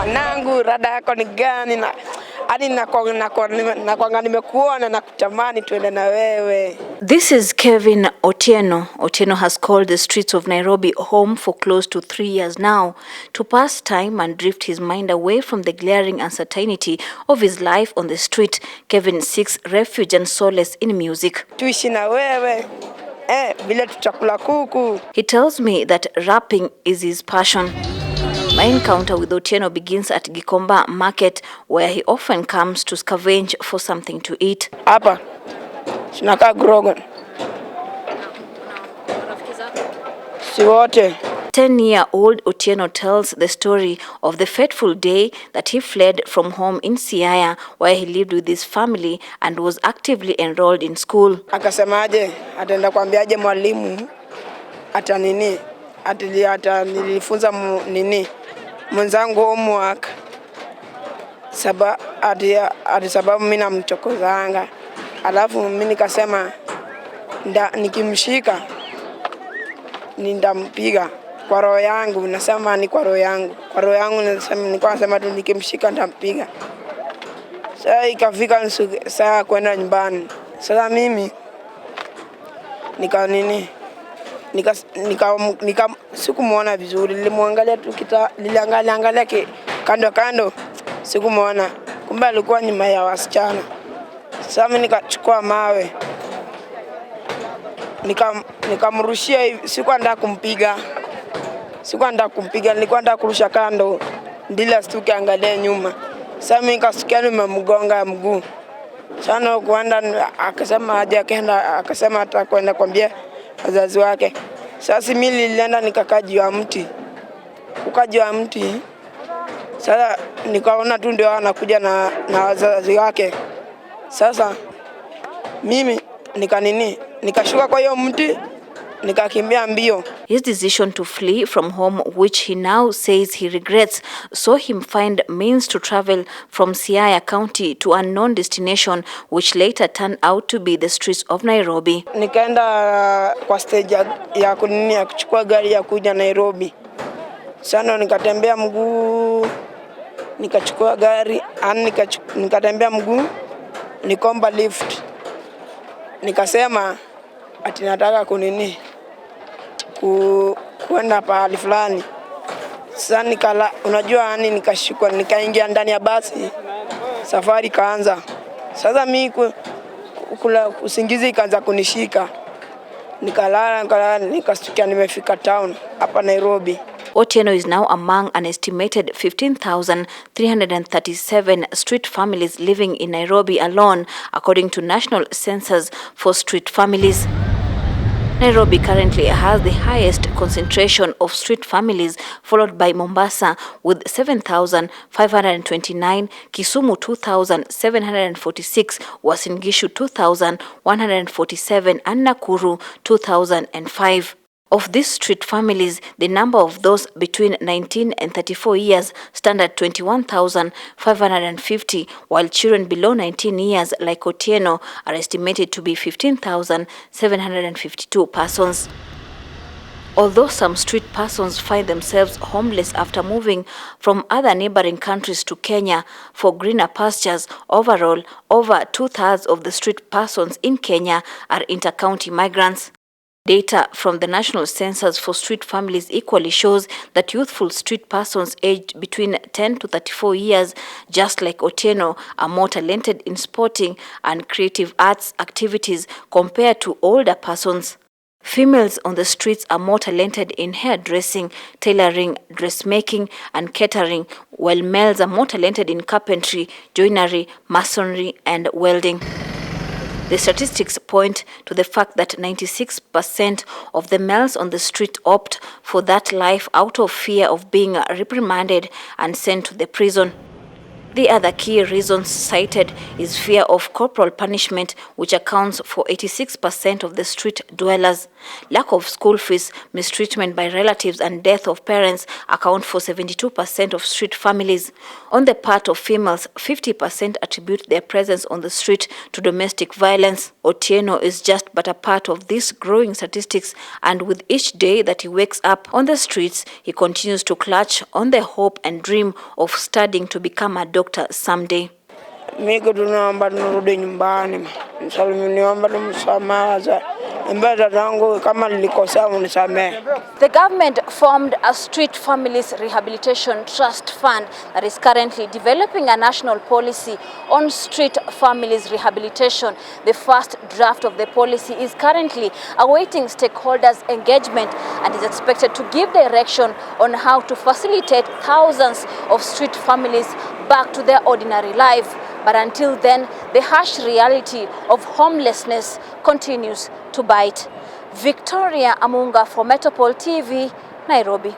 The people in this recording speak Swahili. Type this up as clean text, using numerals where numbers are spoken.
mwanangu, rada yako ni gani? Na hadi nakwanga nimekuona na kutamani tuende na wewe. This is Kevin Otieno. Otieno has called the streets of Nairobi home for close to 3 years now to pass time and drift his mind away from the glaring uncertainty of his life on the street. Kevin seeks refuge and solace in music. Tuishi na wewe. Bila tutakula kuku. He tells me that rapping is his passion. My encounter with Otieno begins at Gikomba Market, where he often comes to scavenge for something to eat. Hapa tunakaa Grogan. Si wote. 10-year-old Otieno tells the story of the fateful day that he fled from home in Siaya, where he lived with his family and was actively enrolled in school. Akasemaje, ataenda kuambiaje mwalimu ata nilifunza mwenzangu homework sababu mimi namchokozanga. Alafu mimi nikasema nikimshika nitampiga kwa roho yangu. Nasema ni kwa roho yangu. Kwa roho yangu nasema tu nikimshika nitampiga. Sasa ikafika saa kwenda nyumbani. Sasa mimi sikumuona vizuri. Nilimwangalia tu niliangalia kando sikumuona. Kumbe alikuwa nyuma ya wasichana. Sasa mimi nikachukua mawe nikamrushia hivi. Sikuwa nataka kumpiga, nilikuwa nataka kurusha kando ndila stuke angalia nyuma. Sasa mimi nikasikia nimemgonga mguu. Sana kuenda akasema aje, akasema atakwenda kwambia wazazi wake. Sasa mimi nilienda nikakaa juu ya mti. Sasa nikaona tu ndio anakuja na wazazi wake. Sasa mimi nikashuka kwa hiyo mti nikakimbia mbio. His decision to flee from home, which he now says he regrets, saw him find means to travel from Siaya County to a unknown destination, which later turned out to be the streets of Nairobi. Nikaenda kwa stage ya kuchukua gari ya kuja Nairobi. Sana nikatembea mguu, nikachukua gari, nikatembea mguu, nikomba lift. Nikasema ati nataka kuenda pahali fulani. Sasa unajua nikashikwa, nikaingia ndani ya basi. Safari kaanza. Sasa mimi usingizi ikaanza kunishika. Nikalala nikastukia nimefika town hapa Nairobi. Otieno is now among an estimated 15,337 street families living in Nairobi alone, according to National Census for Street Families. Nairobi currently has the highest concentration of street families, followed by Mombasa with 7,529, Kisumu 2,746, Uasin Gishu 2,147, and Nakuru 2,005. Of these street families, the number of those between 19 and 34 years stand at 21,550, while children below 19 years, like Otieno, are estimated to be 15,752 persons. Although some street persons find themselves homeless after moving from other neighboring countries to Kenya for greener pastures, overall, over 2/3 of the street persons in Kenya are inter-county migrants. Data from the National Census for Street Families equally shows that youthful street persons aged between 10 to 34 years, just like Otieno, are more talented in sporting and creative arts activities compared to older persons. Females on the streets are more talented in hairdressing, tailoring, dressmaking, and catering, while males are more talented in carpentry, joinery, masonry, and welding. The statistics point to the fact that 96% of the males on the street opt for that life out of fear of being reprimanded and sent to the prison. The other key reasons cited is fear of corporal punishment, which accounts for 86% of the street dwellers. Lack of school fees, mistreatment by relatives and death of parents account for 72% of street families. On the part of females, 50% attribute their presence on the street to domestic violence. Otieno is just but a part of these growing statistics, and with each day that he wakes up on the streets, he continues to clutch on the hope and dream of studying to become a doctor someday. Mimi tunaomba nirudi nyumbani. Niomba msamaha. The government formed a Street Families Rehabilitation Trust Fund that is currently developing a national policy on street families rehabilitation. The first draft of the policy is currently awaiting stakeholders' engagement and is expected to give direction on how to facilitate thousands of street families back to their ordinary life. But until then, the harsh reality of homelessness continues to bite. Victoria Amunga for Metropol TV, Nairobi.